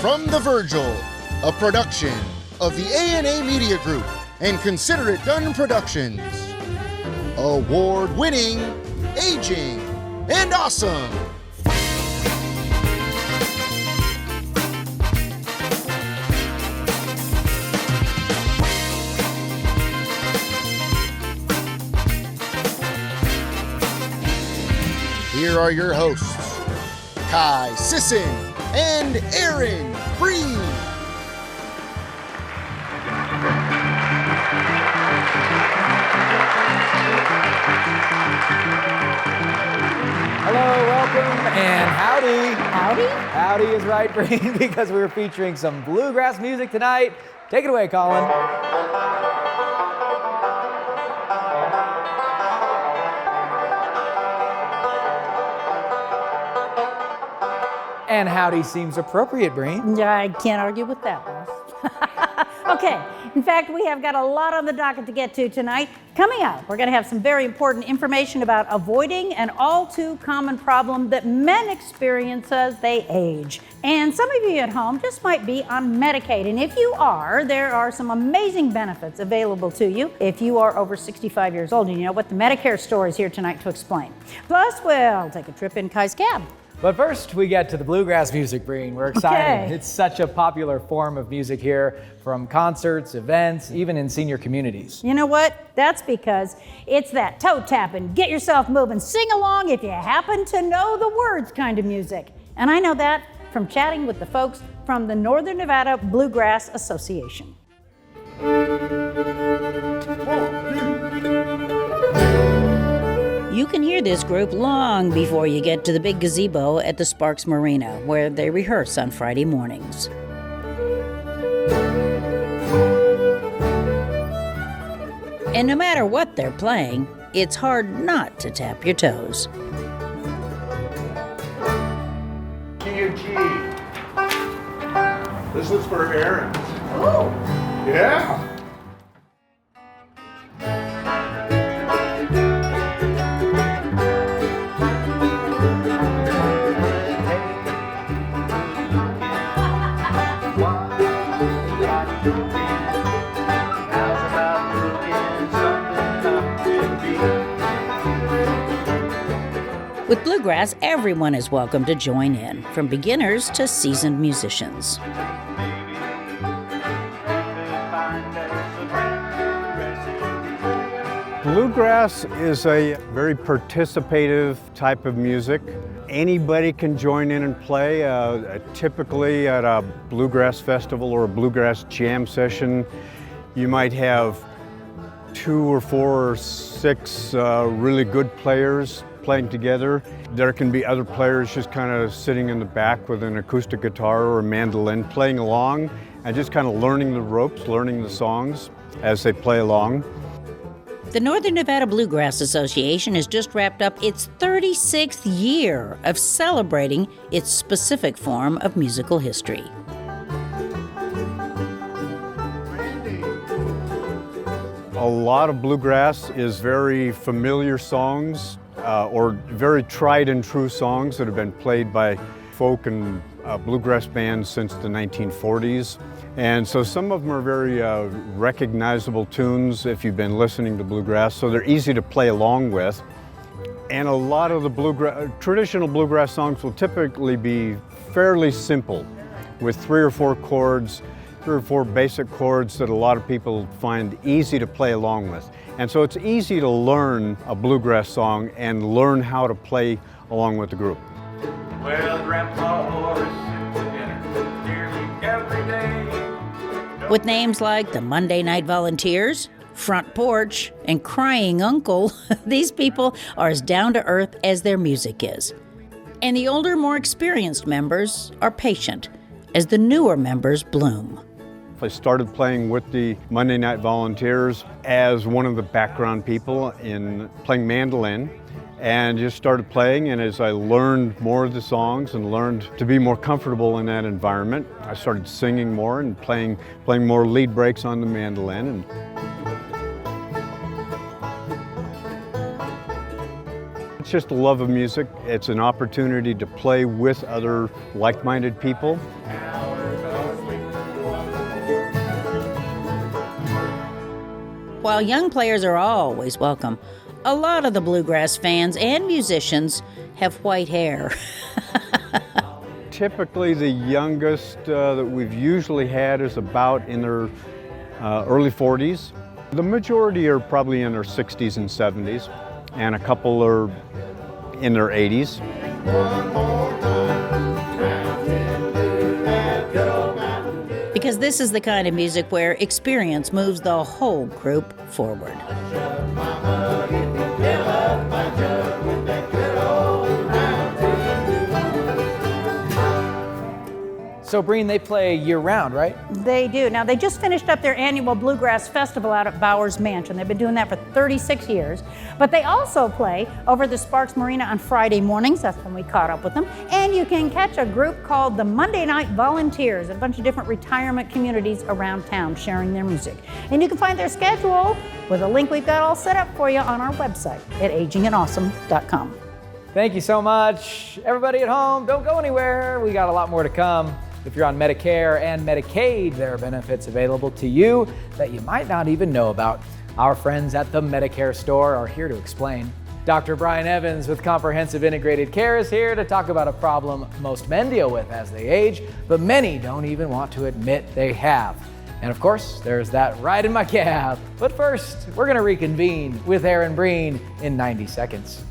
From the Virgil, a production of the A&A Media Group and Consider It Done Productions. Award-winning, aging, and awesome. Here are your hosts, Kai Sisson and Aaron Breen. Hello, welcome, and howdy. Howdy? Howdy is right, Breen, because we're featuring some bluegrass music tonight. Take it away, Colin. And howdy seems appropriate, Breen. I can't argue with that, boss. Okay, in fact, we have got a lot on the docket to get to tonight. Coming up, we're going to have some very important information about avoiding an all too common problem that men experience as they age. And some of you at home just might be on Medicaid. And if you are, there are some amazing benefits available to you if you are over 65 years old. And you know what? The Medicare store is here tonight to explain. Plus, we'll take a trip in Kai's cab. But first, we get to the bluegrass music, Breen. We're excited. Okay. It's such a popular form of music here, from concerts, events, even in senior communities. You know what? That's because it's that toe tapping, get yourself moving, sing along if you happen to know the words kind of music. And I know that from chatting with the folks from the Northern Nevada Bluegrass Association. You can hear this group long before you get to the big gazebo at the Sparks Marina, where they rehearse on Friday mornings. And no matter what they're playing, it's hard not to tap your toes. Key and key. This is for Aaron. Oh! Yeah. With bluegrass, everyone is welcome to join in, from beginners to seasoned musicians. Bluegrass is a very participative type of music. Anybody can join in and play. Typically at a bluegrass festival or a bluegrass jam session, you might have 2 or 4 or 6 really good players playing together. There can be other players just kind of sitting in the back with an acoustic guitar or a mandolin playing along and just kind of learning the ropes, learning the songs as they play along. The Northern Nevada Bluegrass Association has just wrapped up its 36th year of celebrating its specific form of musical history. A lot of bluegrass is very familiar songs or very tried and true songs that have been played by folk and bluegrass bands since the 1940s. And so some of them are very recognizable tunes if you've been listening to bluegrass, so they're easy to play along with. And a lot of the traditional bluegrass songs will typically be fairly simple, with 3 or 4 chords, 3 or 4 basic chords that a lot of people find easy to play along with. And so it's easy to learn a bluegrass song and learn how to play along with the group. Well, Grandpa Horace sits for dinner nearly every day. With names like the Monday Night Volunteers, Front Porch, and Crying Uncle, these people are as down to earth as their music is. And the older, more experienced members are patient as the newer members bloom. I started playing with the Monday Night Volunteers as one of the background people in playing mandolin, and just started playing, and as I learned more of the songs and learned to be more comfortable in that environment, I started singing more and playing more lead breaks on the mandolin. It's just a love of music. It's an opportunity to play with other like-minded people. Hours While young players are always welcome, a lot of the bluegrass fans and musicians have white hair. Typically, the youngest that we've usually had is about in their early 40s. The majority are probably in their 60s and 70s, and a couple are in their 80s. Because this is the kind of music where experience moves the whole group forward. So, Breen, they play year-round, right? They do. Now, they just finished up their annual Bluegrass Festival out at Bowers Mansion. They've been doing that for 36 years. But they also play over the Sparks Marina on Friday mornings. That's when we caught up with them. And you can catch a group called the Monday Night Volunteers, a bunch of different retirement communities around town sharing their music. And you can find their schedule with a link we've got all set up for you on our website at agingandawesome.com. Thank you so much. Everybody at home, don't go anywhere. We got a lot more to come. If you're on Medicare and Medicaid, there are benefits available to you that you might not even know about. Our friends at the Medicare store are here to explain. Dr. Brian Evans with Comprehensive Integrated Care is here to talk about a problem most men deal with as they age, but many don't even want to admit they have. And of course, there's that ride in my cab. But first, we're going to reconvene with Aaron Breen in 90 seconds.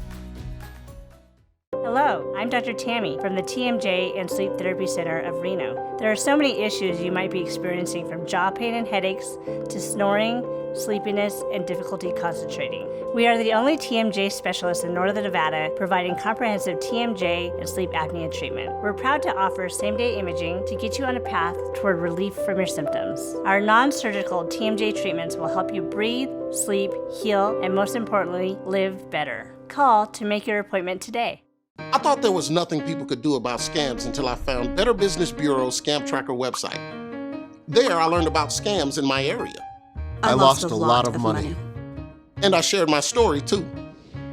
Hello, I'm Dr. Tammy from the TMJ and Sleep Therapy Center of Reno. There are so many issues you might be experiencing, from jaw pain and headaches to snoring, sleepiness, and difficulty concentrating. We are the only TMJ specialists in Northern Nevada providing comprehensive TMJ and sleep apnea treatment. We're proud to offer same-day imaging to get you on a path toward relief from your symptoms. Our non-surgical TMJ treatments will help you breathe, sleep, heal, and most importantly, live better. Call to make your appointment today. I thought there was nothing people could do about scams until I found Better Business Bureau's Scam Tracker website. There, I learned about scams in my area. I lost a lot of money. And I shared my story too.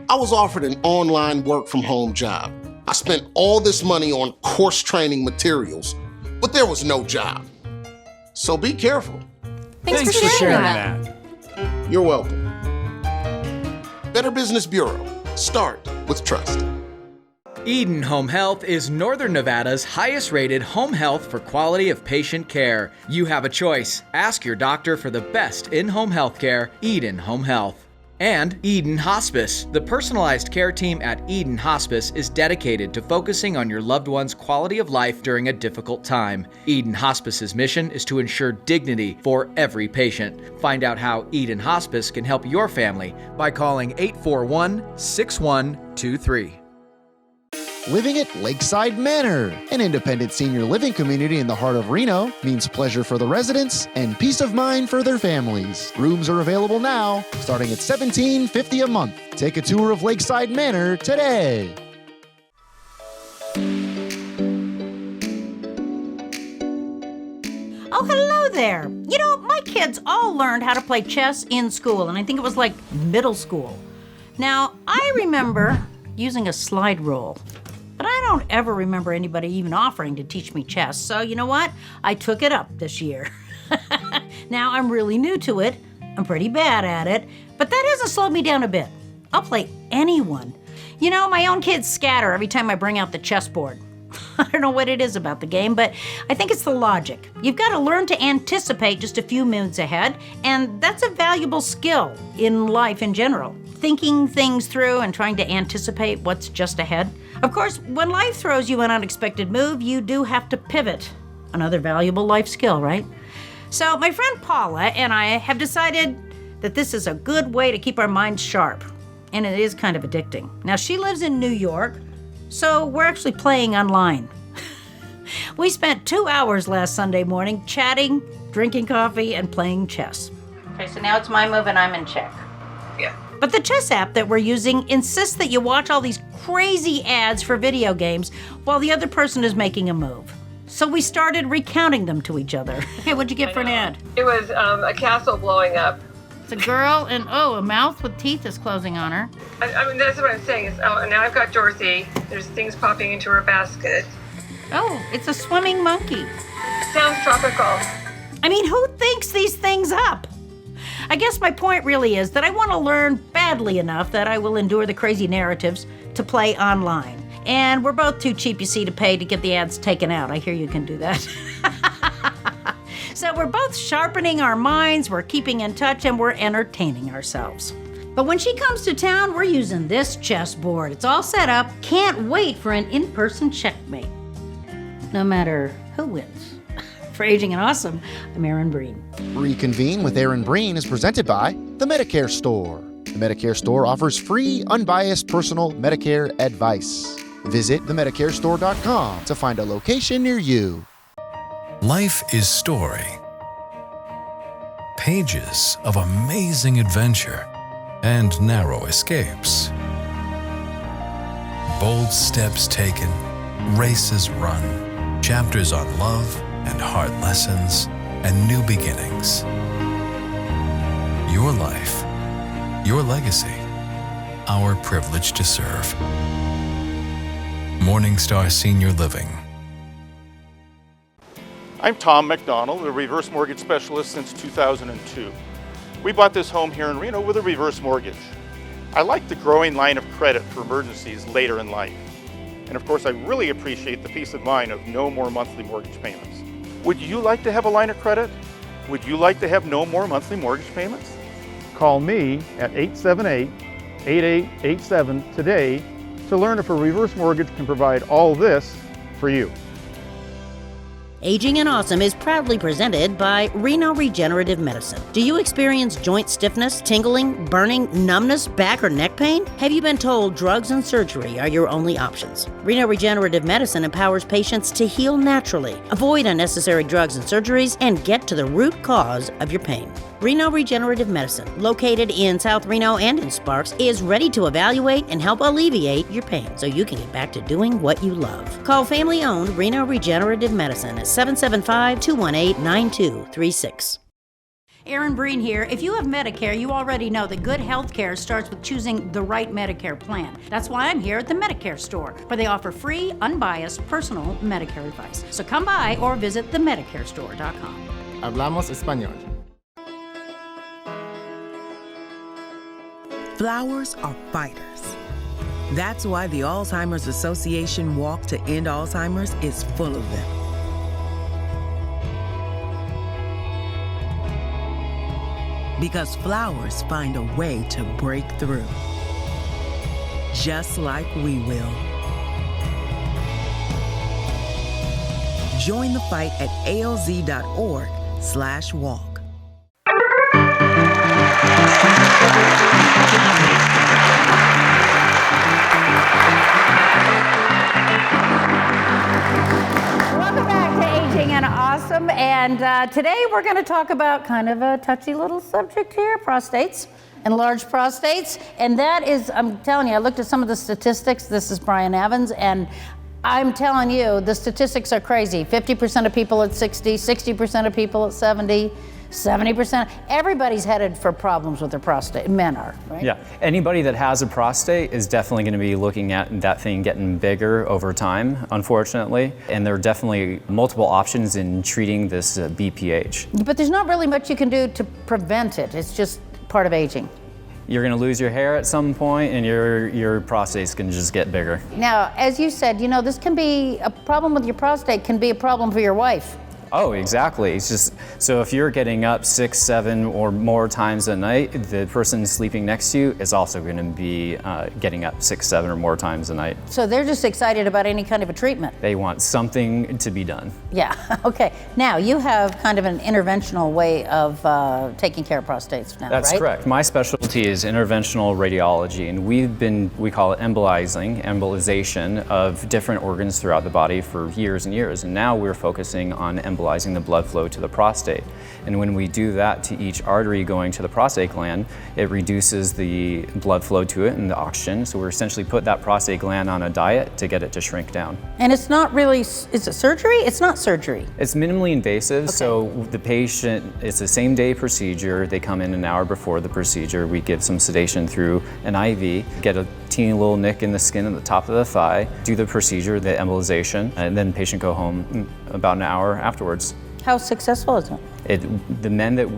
I was offered an online work-from-home job. I spent all this money on course training materials, but there was no job. So be careful. Thanks for sharing that. You're welcome. Better Business Bureau. Start with trust. Eden Home Health is Northern Nevada's highest-rated home health for quality of patient care. You have a choice. Ask your doctor for the best in-home health care, Eden Home Health. And Eden Hospice. The personalized care team at Eden Hospice is dedicated to focusing on your loved one's quality of life during a difficult time. Eden Hospice's mission is to ensure dignity for every patient. Find out how Eden Hospice can help your family by calling 841-6123. Living at Lakeside Manor, an independent senior living community in the heart of Reno, means pleasure for the residents and peace of mind for their families. Rooms are available now, starting at $17.50 a month. Take a tour of Lakeside Manor today. Oh, hello there. You know, my kids all learned how to play chess in school, and I think it was like middle school. Now, I remember using a slide rule, but I don't ever remember anybody even offering to teach me chess. So you know what? I took it up this year. Now I'm really new to it. I'm pretty bad at it, but that hasn't slowed me down a bit. I'll play anyone. You know, my own kids scatter every time I bring out the chessboard. I don't know what it is about the game, but I think it's the logic. You've got to learn to anticipate just a few moves ahead, and that's a valuable skill in life in general. Thinking things through and trying to anticipate what's just ahead. Of course, when life throws you an unexpected move, you do have to pivot. Another valuable life skill, right? So my friend Paula and I have decided that this is a good way to keep our minds sharp, and it is kind of addicting. Now, she lives in New York, so we're actually playing online. We spent 2 hours last Sunday morning chatting, drinking coffee, and playing chess. Okay, so now it's my move and I'm in check. Yeah. But the chess app that we're using insists that you watch all these crazy ads for video games while the other person is making a move. So we started recounting them to each other. Hey, what'd you get for an ad? It was a castle blowing up. It's a girl and, a mouth with teeth is closing on her. I mean, that's what I'm saying. Is, now I've got Dorothy. There's things popping into her basket. Oh, it's a swimming monkey. Sounds tropical. I mean, who thinks these things up? I guess my point really is that I want to learn badly enough that I will endure the crazy narratives to play online. And we're both too cheap, you see, to pay to get the ads taken out. I hear you can do that. So we're both sharpening our minds, we're keeping in touch, and we're entertaining ourselves. But when she comes to town, we're using this chessboard. It's all set up. Can't wait for an in-person checkmate. No matter who wins. For Aging and Awesome, I'm Erin Breen. Reconvene with Erin Breen is presented by the Medicare Store. The Medicare Store offers free, unbiased personal Medicare advice. Visit themedicarestore.com to find a location near you. Life is story. Pages of amazing adventure and narrow escapes. Bold steps taken, races run, chapters on love and hard lessons and new beginnings. Your life, your legacy, our privilege to serve. Morningstar Senior Living. I'm Tom McDonald, a reverse mortgage specialist since 2002. We bought this home here in Reno with a reverse mortgage. I like the growing line of credit for emergencies later in life. And of course, I really appreciate the peace of mind of no more monthly mortgage payments. Would you like to have a line of credit? Would you like to have no more monthly mortgage payments? Call me at 878-8887 today to learn if a reverse mortgage can provide all this for you. Aging and Awesome is proudly presented by Reno Regenerative Medicine. Do you experience joint stiffness, tingling, burning, numbness, back or neck pain? Have you been told drugs and surgery are your only options? Reno Regenerative Medicine empowers patients to heal naturally, avoid unnecessary drugs and surgeries, and get to the root cause of your pain. Reno Regenerative Medicine, located in South Reno and in Sparks, is ready to evaluate and help alleviate your pain so you can get back to doing what you love. Call family-owned Reno Regenerative Medicine at 775-218-9236. Erin Breen here. If you have Medicare, you already know that good health care starts with choosing the right Medicare plan. That's why I'm here at the Medicare Store, where they offer free, unbiased, personal Medicare advice. So come by or visit themedicarestore.com. Hablamos español. Flowers are fighters. That's why the Alzheimer's Association Walk to End Alzheimer's is full of them. Because flowers find a way to break through. Just like we will. Join the fight at alz.org/walk. Welcome back to Aging and Awesome, and today we're going to talk about kind of a touchy little subject here, prostates, enlarged prostates, and that is, I'm telling you, I looked at some of the statistics. This is Brian Evans, and I'm telling you, the statistics are crazy. 50% of people at 60, 60% of people at 70, 70%. Everybody's headed for problems with their prostate. Men are, right? Yeah. Anybody that has a prostate is definitely going to be looking at that thing getting bigger over time, unfortunately. And there are definitely multiple options in treating this BPH. But there's not really much you can do to prevent it. It's just part of aging. You're going to lose your hair at some point, and your prostate's going to just get bigger. Now, as you said, you know, this can be a problem with your prostate, can be a problem for your wife. Oh, exactly. It's just, so if you're getting up 6, 7 or more times a night, the person sleeping next to you is also going to be getting up 6, 7 or more times a night. So they're just excited about any kind of a treatment. They want something to be done. Yeah, okay. Now, you have kind of an interventional way of taking care of prostates now, That's right? correct. My specialty is interventional radiology, and we call it embolization of different organs throughout the body for years and years. And now we're focusing on embolizing the blood flow to the prostate. And when we do that to each artery going to the prostate gland, it reduces the blood flow to it and the oxygen. So we're essentially put that prostate gland on a diet to get it to shrink down. And it's not really, is it surgery? It's not surgery. It's minimally invasive. Okay. So the patient, it's a same day procedure. They come in an hour before the procedure. We give some sedation through an IV, get a teeny little nick in the skin at the top of the thigh, do the procedure, the embolization, and then the patient go home about an hour afterwards. How successful is it? The men that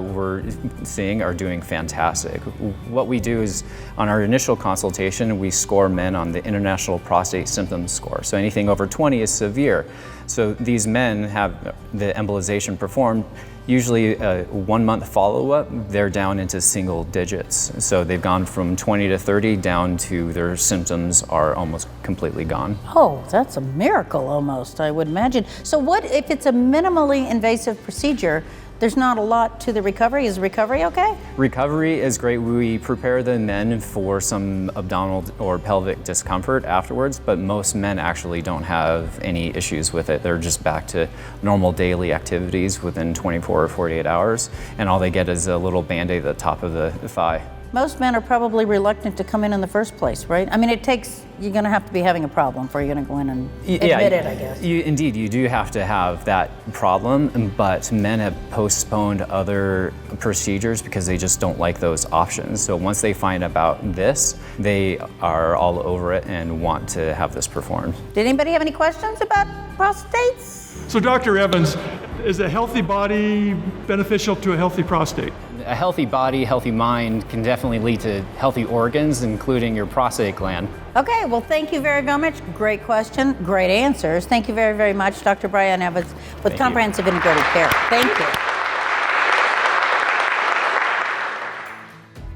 we're seeing are doing fantastic. What we do is, on our initial consultation, we score men on the International Prostate Symptom Score. So anything over 20 is severe. So these men have the embolization performed. Usually a 1 month follow-up, they're down into single digits. So they've gone from 20 to 30 down to their symptoms are almost completely gone. Oh, that's a miracle almost, I would imagine. So what if it's a minimally invasive procedure? There's not a lot to the recovery. Is recovery okay? Recovery is great. We prepare the men for some abdominal or pelvic discomfort afterwards, but most men actually don't have any issues with it. They're just back to normal daily activities within 24 or 48 hours, and all they get is a little Band-Aid at the top of the thigh. Most men are probably reluctant to come in the first place, right? I mean, you're going to have to be having a problem before you're going to go in and admit it, I guess. Indeed, you do have to have that problem, but men have postponed other procedures because they just don't like those options. So once they find about this, they are all over it and want to have this performed. Did anybody have any questions about prostates? So Dr. Evans, is a healthy body beneficial to a healthy prostate? A healthy body, healthy mind can definitely lead to healthy organs, including your prostate gland. Okay, well, thank you very, very much. Great question, great answers. Thank you very, very much, Dr. Brian Evans with Comprehensive Integrated Care. Thank you.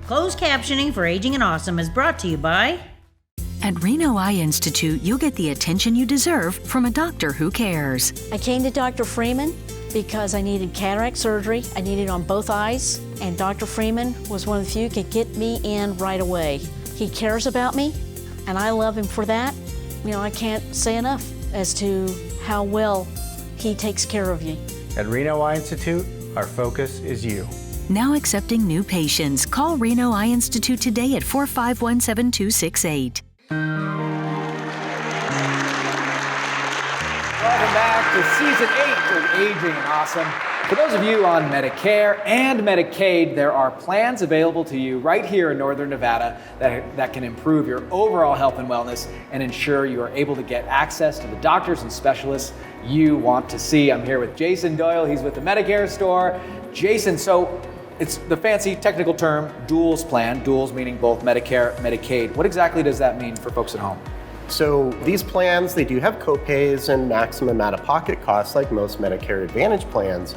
Closed captioning for Aging and Awesome is brought to you by... At Reno Eye Institute, you'll get the attention you deserve from a doctor who cares. I came to Dr. Freeman because I needed cataract surgery. I needed it on both eyes, and Dr. Freeman was one of the few who could get me in right away. He cares about me, and I love him for that. You know, I can't say enough as to how well he takes care of you. At Reno Eye Institute, our focus is you. Now accepting new patients. Call Reno Eye Institute today at 451-7268. Welcome back to Season 8 of Aging and Awesome. For those of you on Medicare and Medicaid, there are plans available to you right here in Northern Nevada that can improve your overall health and wellness and ensure you are able to get access to the doctors and specialists you want to see. I'm here with Jason Doyle. He's with the Medicare store. Jason, so it's the fancy technical term, duals plan, duals meaning both Medicare, Medicaid. What exactly does that mean for folks at home? So these plans, they do have copays and maximum out-of-pocket costs like most Medicare Advantage plans.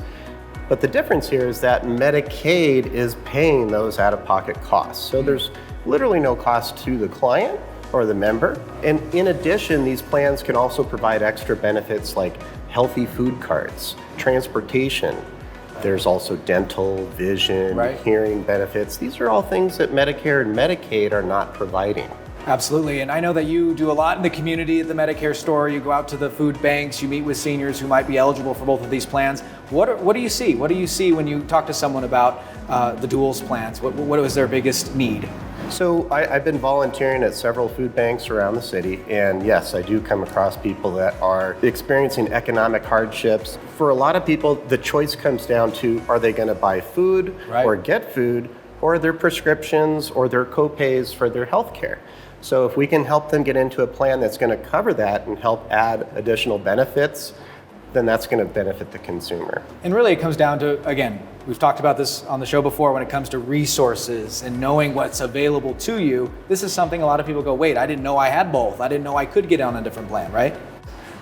But the difference here is that Medicaid is paying those out-of-pocket costs. So there's literally no cost to the client or the member. And in addition, these plans can also provide extra benefits like healthy food cards, transportation. There's also dental, vision, hearing benefits. These are all things that Medicare and Medicaid are not providing. Absolutely, and I know that you do a lot in the community at the Medicare store. You go out to the food banks, you meet with seniors who might be eligible for both of these plans. What do you see? What do you see when you talk to someone about the duals plans? What was their biggest need? So I've been volunteering at several food banks around the city, and yes, I do come across people that are experiencing economic hardships. For a lot of people, the choice comes down to, are they going to buy food or get food, or their prescriptions or their copays for their health care. So if we can help them get into a plan that's going to cover that and help add additional benefits, then that's going to benefit the consumer. And really it comes down to, again, we've talked about this on the show before when it comes to resources and knowing what's available to you. This is something a lot of people go, wait, I didn't know I had both. I didn't know I could get on a different plan, right?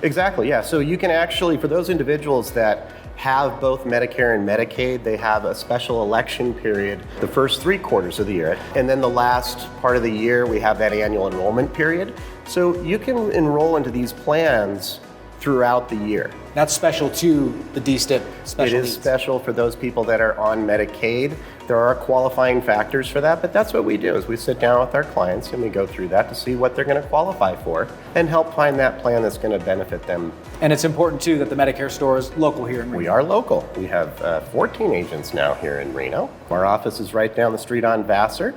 Exactly, yeah. So you can actually, for those individuals that have both Medicare and Medicaid, they have a special election period the first 3 quarters of the year. And then the last part of the year, we have that annual enrollment period. So you can enroll into these plans throughout the year. That's special to the DSTIP special It is special for those people that are on Medicaid. There are qualifying factors for that, but that's what we do is we sit down with our clients and we go through that to see what they're going to qualify for and help find that plan that's going to benefit them. And it's important too that the Medicare store is local here in Reno. We are local. We have 14 agents now here in Reno. Our office is right down the street on Vassar,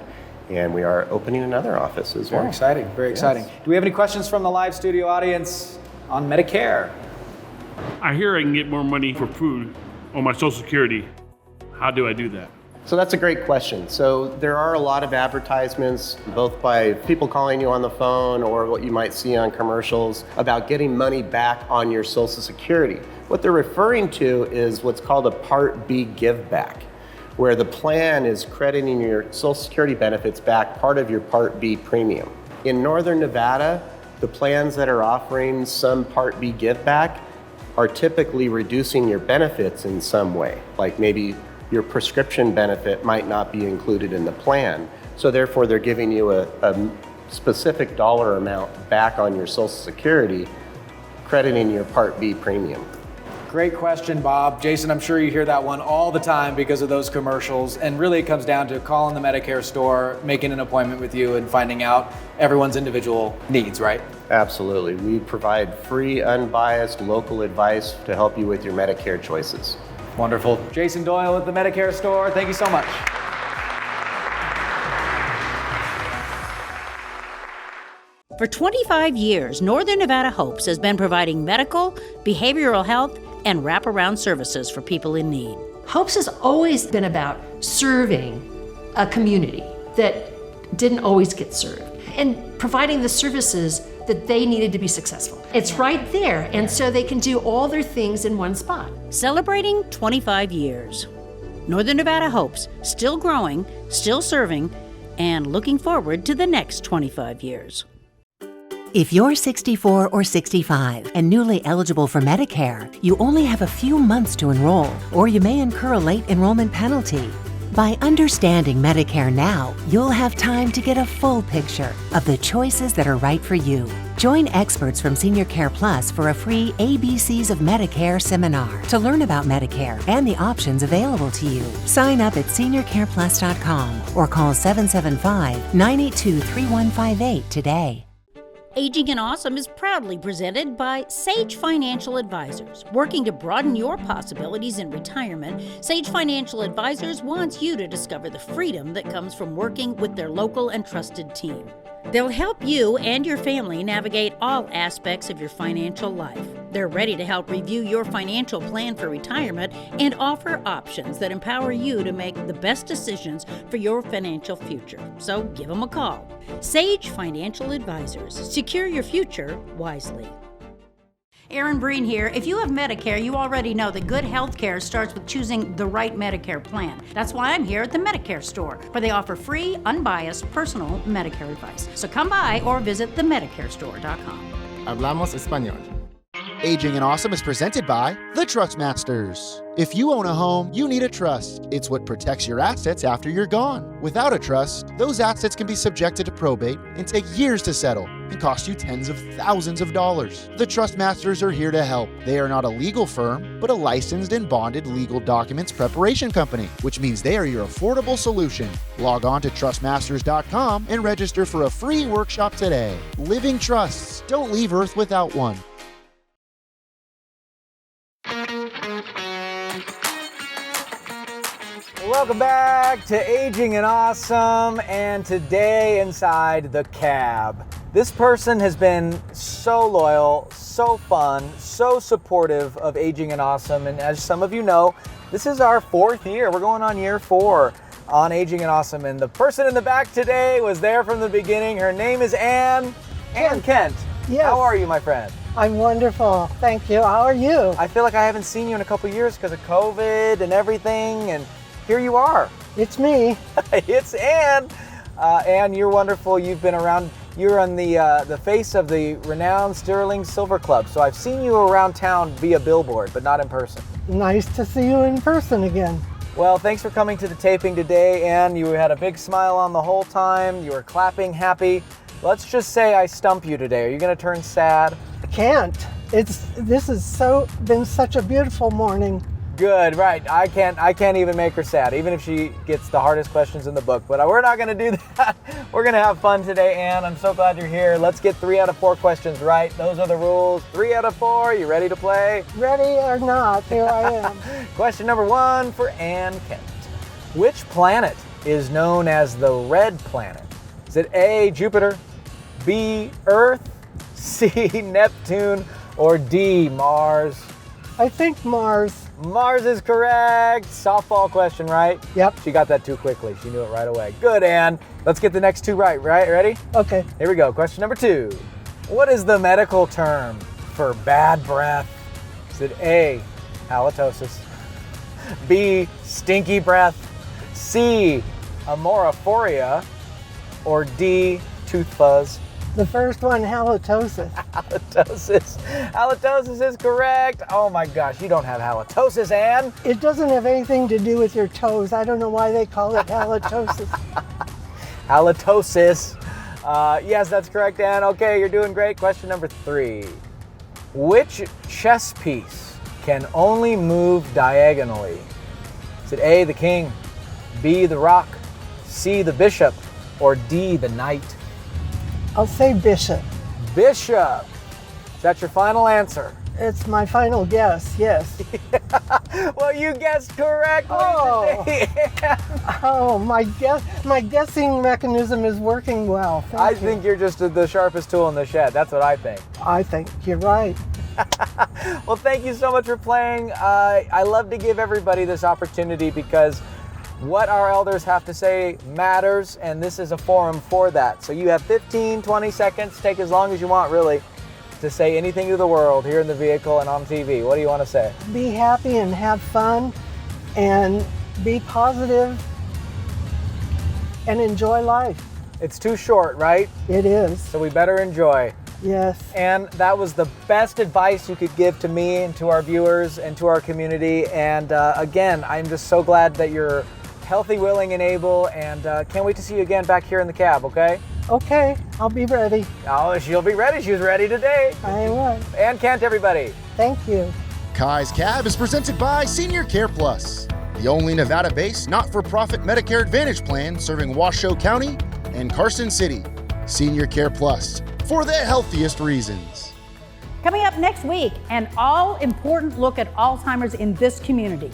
and we are opening another office as well. Very exciting, very exciting. Do we have any questions from the live studio audience on Medicare? I hear I can get more money for food on my Social Security. How do I do that? So that's a great question. So there are a lot of advertisements, both by people calling you on the phone or what you might see on commercials, about getting money back on your Social Security. What they're referring to is what's called a Part B give back, where the plan is crediting your Social Security benefits back part of your Part B premium. In Northern Nevada, the plans that are offering some Part B give back are typically reducing your benefits in some way, like maybe your prescription benefit might not be included in the plan. So therefore, they're giving you a specific dollar amount back on your Social Security, crediting your Part B premium. Great question, Bob. Jason, I'm sure you hear that one all the time because of those commercials. And really it comes down to calling the Medicare store, making an appointment with you, and finding out everyone's individual needs, right? Absolutely. We provide free, unbiased local advice to help you with your Medicare choices. Wonderful. Jason Doyle at the Medicare store, thank you so much. For 25 years, Northern Nevada Hopes has been providing medical, behavioral health, and wraparound services for people in need. Hopes has always been about serving a community that didn't always get served and providing the services that they needed to be successful. It's right there, and so they can do all their things in one spot. Celebrating 25 years. Northern Nevada Hopes, still growing, still serving, and looking forward to the next 25 years. If you're 64 or 65 and newly eligible for Medicare, you only have a few months to enroll, or you may incur a late enrollment penalty. By understanding Medicare now, you'll have time to get a full picture of the choices that are right for you. Join experts from Senior Care Plus for a free ABCs of Medicare seminar to learn about Medicare and the options available to you. Sign up at seniorcareplus.com or call 775-982-3158 today. Aging and Awesome is proudly presented by Sage Financial Advisors. Working to broaden your possibilities in retirement, Sage Financial Advisors wants you to discover the freedom that comes from working with their local and trusted team. They'll help you and your family navigate all aspects of your financial life. They're ready to help review your financial plan for retirement and offer options that empower you to make the best decisions for your financial future. So give them a call. Sage Financial Advisors. Secure your future wisely. Erin Breen here. If you have Medicare, you already know that good health care starts with choosing the right Medicare plan. That's why I'm here at the Medicare store, where they offer free, unbiased, personal Medicare advice. So come by or visit themedicarestore.com. Hablamos español. Aging and Awesome is presented by the Trust Masters. If you own a home, you need a trust. It's what protects your assets after you're gone. Without a trust, those assets can be subjected to probate and take years to settle and cost you tens of thousands of dollars. The Trust Masters are here to help. They are not a legal firm, but a licensed and bonded legal documents preparation company, which means they are your affordable solution. Log on to trustmasters.com and register for a free workshop today. Living trusts. Don't leave Earth without one. Welcome back to Aging and Awesome, and today inside the cab. This person has been so loyal, so fun, so supportive of Aging and Awesome, and as some of you know, this is our 4th year. We're going on year 4 on Aging and Awesome, and the person in the back today was there from the beginning. Her name is Ann Kent. Yes. How are you, my friend? I'm wonderful. Thank you. How are you? I feel like I haven't seen you in a couple years because of COVID and everything, and here you are. It's me. It's Ann. Ann, you're wonderful. You've been around. You're on the face of the renowned Sterling Silver Club. So I've seen you around town via billboard, but not in person. Nice to see you in person again. Well, thanks for coming to the taping today, Ann. You had a big smile on the whole time. You were clapping happy. Let's just say I stump you today. Are you going to turn sad? I can't. This has been such a beautiful morning. Good, right. I can't even make her sad, even if she gets the hardest questions in the book. But we're not going to do that. We're going to have fun today, Ann. I'm so glad you're here. Let's get 3 out of 4 questions right. Those are the rules. 3 out of 4. You ready to play? Ready or not, here I am. Question number 1 for Ann Kent. Which planet is known as the red planet? Is it A, Jupiter, B, Earth, C, Neptune, or D, Mars? I think Mars. Mars is correct. Softball question, right? Yep. She got that too quickly. She knew it right away. Good, Ann. Let's get the next two right? Ready? Okay. Here we go. Question number 2. What is the medical term for bad breath? Is it A, halitosis, B, stinky breath, C, amorophoria, or D, tooth fuzz? The first one, halitosis. Halitosis is correct. Oh my gosh, you don't have halitosis, Ann. It doesn't have anything to do with your toes. I don't know why they call it halitosis. Halitosis. Yes, that's correct, Ann. Okay, you're doing great. Question number 3. Which chess piece can only move diagonally? Is it A, the king, B, the rook, C, the bishop, or D, the knight? I'll say bishop. Bishop. Is that your final answer? It's my final guess, yes. Well, you guessed correctly. Oh, my guessing mechanism is working well. I think you're just the sharpest tool in the shed. That's what I think. I think you're right. Well, thank you so much for playing. I love to give everybody this opportunity because what our elders have to say matters, and this is a forum for that. So you have 15, 20 seconds, take as long as you want, really, to say anything to the world here in the vehicle and on TV. What do you want to say? Be happy and have fun and be positive and enjoy life. It's too short, right? It is. So we better enjoy. Yes. And that was the best advice you could give to me and to our viewers and to our community. And again, I'm just so glad that you're healthy, willing, and able, and can't wait to see you again back here in the cab, okay? Okay, I'll be ready. Oh, she'll be ready. She was ready today. I was. And Kent, everybody. Thank you. Kai's Cab is presented by Senior Care Plus, the only Nevada-based not-for-profit Medicare Advantage plan serving Washoe County and Carson City. Senior Care Plus, for the healthiest reasons. Coming up next week, an all-important look at Alzheimer's in this community,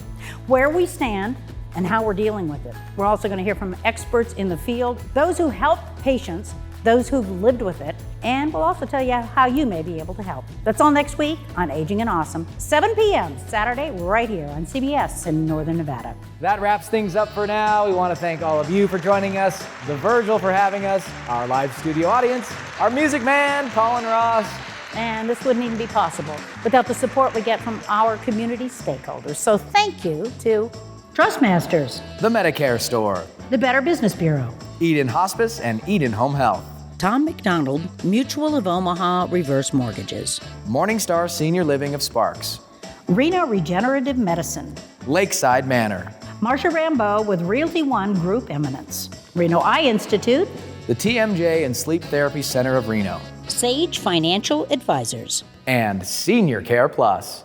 where we stand and how we're dealing with it. We're also going to hear from experts in the field, those who help patients, those who've lived with it, and we'll also tell you how you may be able to help. That's all next week on Aging and Awesome, 7 p.m. Saturday, right here on CBS in Northern Nevada. That wraps things up for now. We want to thank all of you for joining us, the Virgil for having us, our live studio audience, our music man, Colin Ross. And this wouldn't even be possible without the support we get from our community stakeholders. So thank you to Trustmasters, The Medicare Store, the Better Business Bureau, Eden Hospice and Eden Home Health, Tom McDonald, Mutual of Omaha Reverse Mortgages, Morningstar Senior Living of Sparks, Reno Regenerative Medicine, Lakeside Manor, Marsha Rambeau with Realty One Group Eminence, Reno Eye Institute, the TMJ and Sleep Therapy Center of Reno, Sage Financial Advisors, and Senior Care Plus.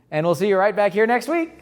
And we'll see you right back here next week.